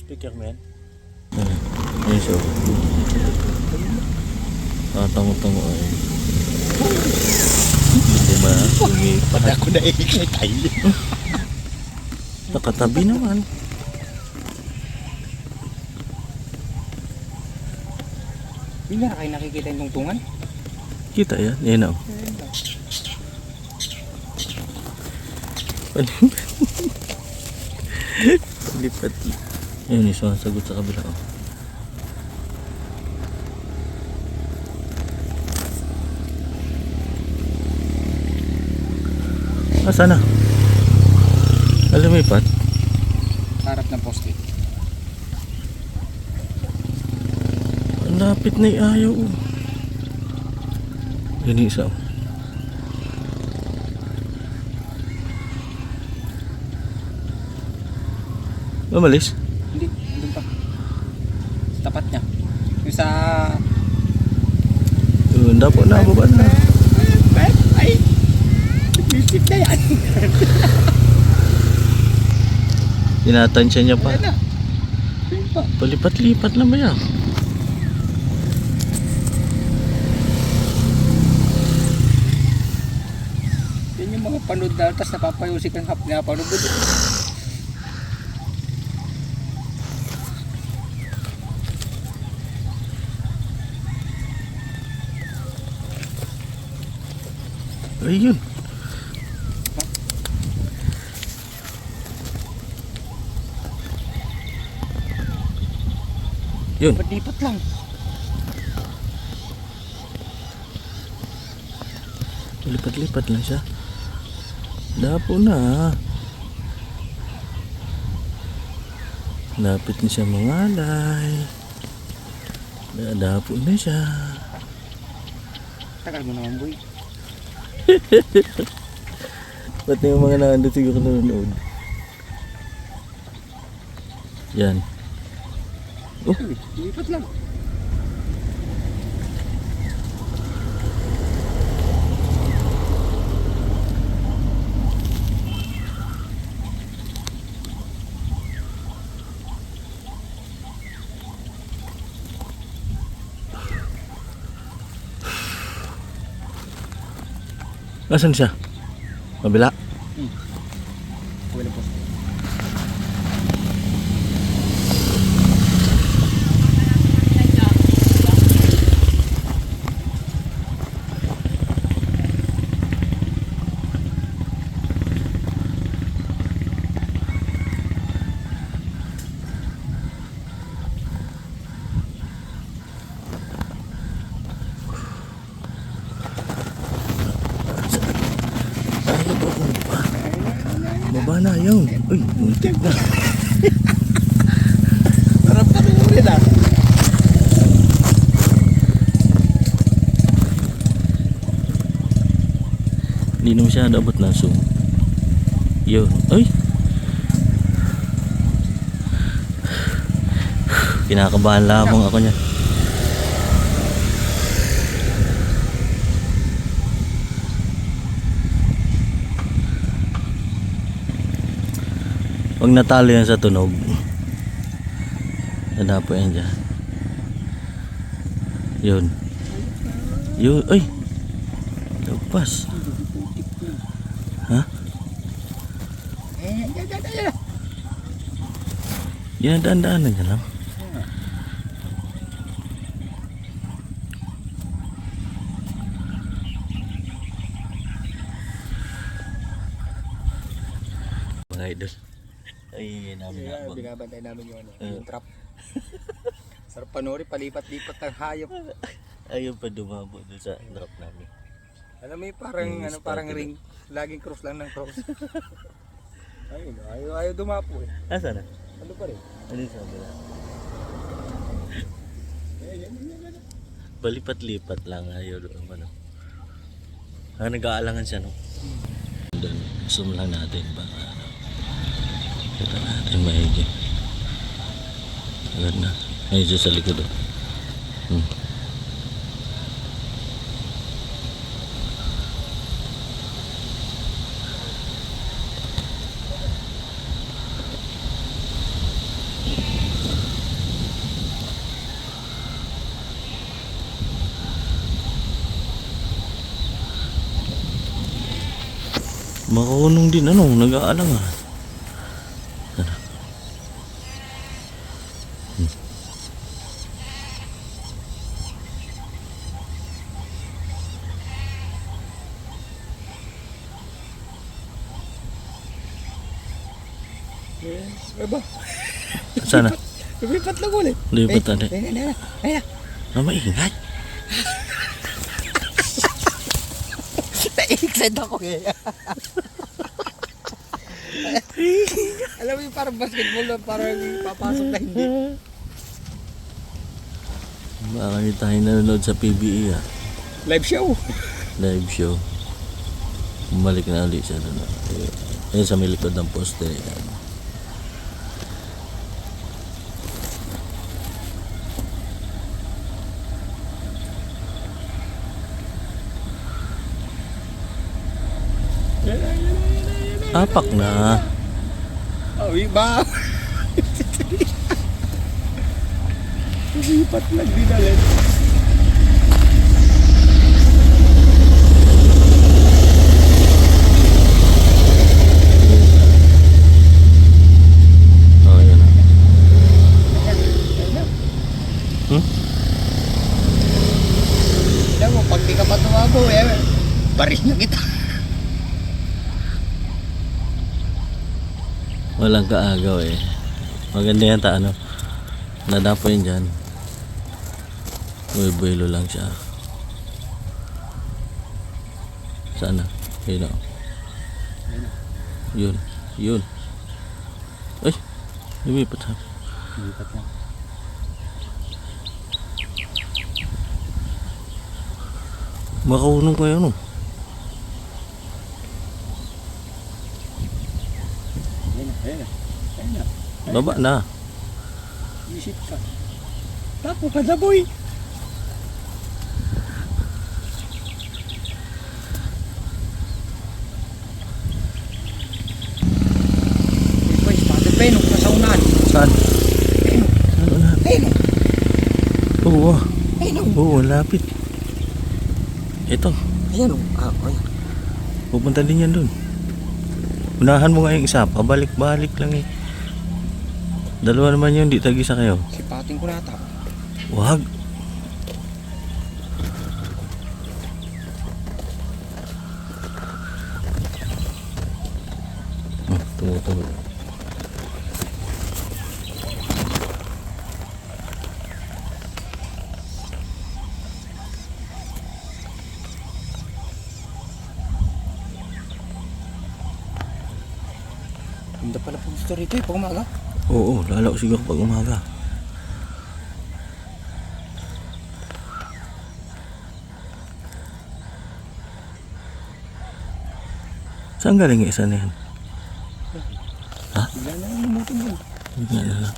Speaker mo yan? Ayun siya. Tango-tango ay. Diba? Lumipat. Pati ako naikitay. Nakatabi naman. Hindi na kayo nakikita yung tungtungan. Kita yan. Yan o. Palipat. Ayun, isa sagot sa kabila. Oh. Asa na? Lumipat. Harap ng poste. Ang lapit na ayaw. Yan isa. Mamalis? Hindi, andun pa. Sa tapat niya. Yung sa... Yun, dapat na, baba na. Ay! Bisip na yan. Tinatansya niya pa. Ayan na. Ayan pa. Palipat-lipat lang ba yan? Yan yung mga panood na tapos napapayusik ang hap na panood. Ayun. Yun. Lipat lang. Lipat-lipat lang siya. Dapo na. Lapit na siya mangalay. Dapo na siya. Tagal mo naman, boy. Ba't yung mga nakandun siguro nanonood? Yan. Oh, Lipat lang. nasan siya? Mabila? Wala poste. Baba na yun. Uy, muntik na. Parang panurin ah. Hindi naman siya dapat na zoom. Yun. Uy. Kinakabahan lamang ako niya. Pag natalo yan sa tunog, nadapo yan dyan. Yun. Yun. Ay! Lagpas. Ha? Yan, daan-daanan niya lang. Mga idol. Ay, namin nakabang. Binabantay namin yung, yung trap. Sarap panoorin, palipat-lipat ng hayop. Ayaw pa dumabo doon sa drop namin. Alam mo yung parang, Yung parang spotted. ring. Laging cross lang ng cross. Ayun, ayaw dumapo eh. Asa na? Ano pa rin? Ano yung sabi na? Balipat-lipat lang ayaw doon. Ano? Nag-aalangan siya, no? Doon, zoom lang natin. Baka, kita natin maigi. Agad na. Ayun siya sa likod. Makunong din ano, nag-aalang ah. Ay ba? Sana? Lumipat lang ulit. Lipat na din. Ayun. Ah, maingay. Na-excited ako eh. Alam mo yung parang basketball na parang papasok na hindi. Baka hindi tayo nanonood sa PBE ah. Live show. Live show. Bumalik na ulit siya doon. Ayun sa may likod ng poste. Yan. Apak na. Oh, iba. Lumipat lang din alin. Oh, yan ah. Alam mo, pag di ka pa tumago eh, baris na kita. Walang kaagaw eh. Maganda yan ta ano. Nadapo yun dyan. Builo lang siya. Sana. Yun o. Yun. Yun. Ay. Lumipat ha. Lumipat lang. Makaunong kayo no. Ayun na. Baba na. Isip ka. Tapo ka na boy. Boy, spotted pa yun. Nasa unahan. Saan? Ano na? Ayun. Oo. Ayun. Oo, lapit. Ito. Ayan. Ayan. Pupunta din yan dun. Unahan mo nga yung isa. Pabalik-balik lang eh. Dalawa naman yun. Di tag-isa kayo. Sipatin ko na ata. Wag. Tumutulo. Ganda pala po gusto rito eh, pag umaga. Oo, lalaw siguro pag umaga. Saan galing yung isa na yan? Ha? Bigla na lang lumutin yun. Bigla na lang.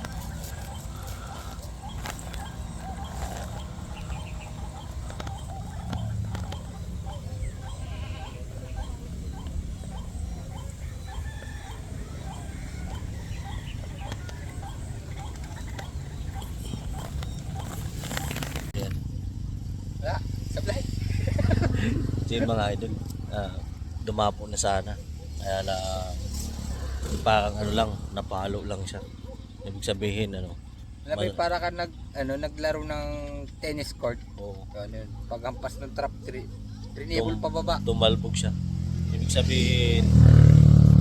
Yan. Wala, sablay. So yung mga idol, dumapo na sana. Kaya na parang ano lang, napalo lang siya. Ibig sabihin ano. Alam mo, para ka naglaro ng tennis court. Oo. Ano yun, paghampas ng trap, trinable pababa. Tumalbog siya. Ibig sabihin,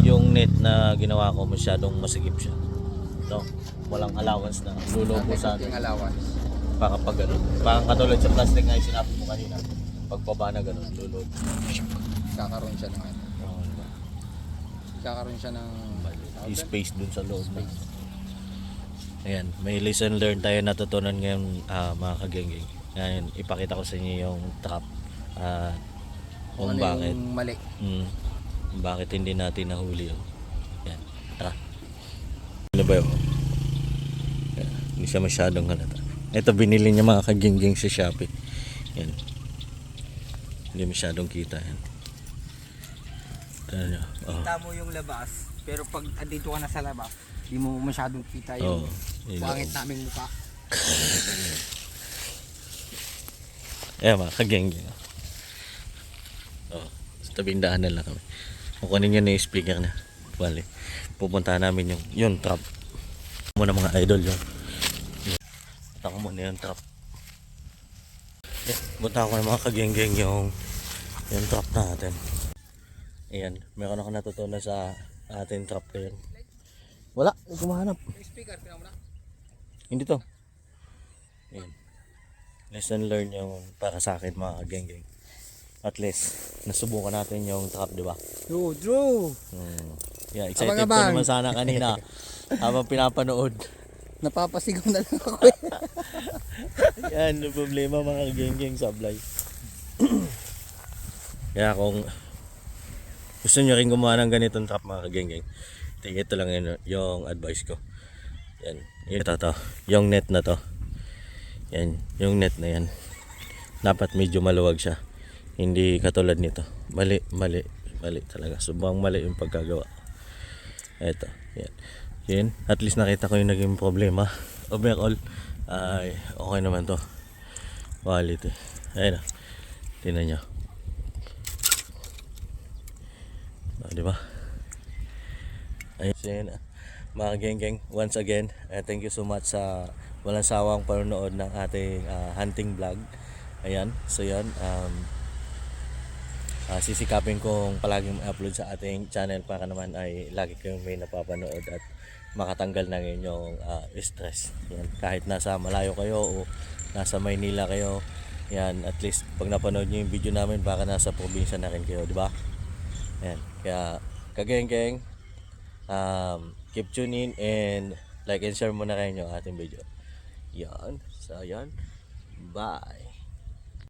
yung net na ginawa ko masyadong masigip siya. No? Walang allowance na lulubo sa Yung allowance. para pag ano. Parang katulad sa plastic nga yung sinabi mo kanina. Pagpaba na gano'n, lulubo. Kakaroon siya ng ano. Oo, diba? Kakaroon siya ng Space dun sa loob. Ayan, may lesson learned tayo natutunan ngayon mga kagengging. Ngayon, ipakita ko sa inyo yung trap. Kung ano bakit. yung mali. Bakit hindi natin nahuli yun. Yan, tara. Ano ba yun? Yan, hindi siya masyadong halata. Ito binili niya mga kagingging sa Shopee. Yan. Hindi masyadong kita yan. Tignan niyo. Oh. Kita mo yung labas, pero pag andito ka na sa labas, di mo masyadong kita yung pangit naming mukha. Ayan mga kagengging. Oh, sa tabing daan na lang kami. Kukunin nyo na yung speaker na. Bali, pupuntahan namin yung trap. Muna mga idol yun. Punta ko muna yung trap. Punta ko ng mga kagenggeng yung trap natin. Ayan, meron ako natutunan sa ating trap ngayon. Wala, hindi ko mahanap. Speaker, pinamuna. Hindi to. Ayan. Lesson learned yung para sa akin mga kagenggeng. At least, nasubukan natin yung trap, di ba? Drew. Yeah, excited ko Abang-abang. naman sana kanina habang pinapanood. Napapasigaw na lang ako. Yan, yung problema mga kagenggeng sablay. Kaya kung gusto nyo rin gumawa ng ganitong trap mga kagenggeng, ito lang yung advice ko. Yan, ito, yung net na to. Yan, yung net na yan. Dapat medyo maluwag siya. Hindi katulad nito. Mali talaga. Sobrang mali yung pagkagawa. Ito, yan. Yan, at least nakita ko yung naging problema. Overall, ay okay naman to. Quality. Ayun na. Tingnan nyo. Di ba? Ayun. So, yun, mga geng-geng, once again, thank you so much sa walang sawang panonood ng ating hunting vlog. Ayan, so yan, sisikapin kong palaging upload sa ating channel para naman ay lagi kayong may napapanood at makatanggal ng inyong stress. Yan, kahit nasa malayo kayo o nasa Maynila kayo, yan, at least pag napanood niyo yung video namin baka nasa probinsya na rin kayo, di ba? Yan, kaya kageng-geng, keep tuning and like and share muna kayo yung ating video. Yan, so yan, bye.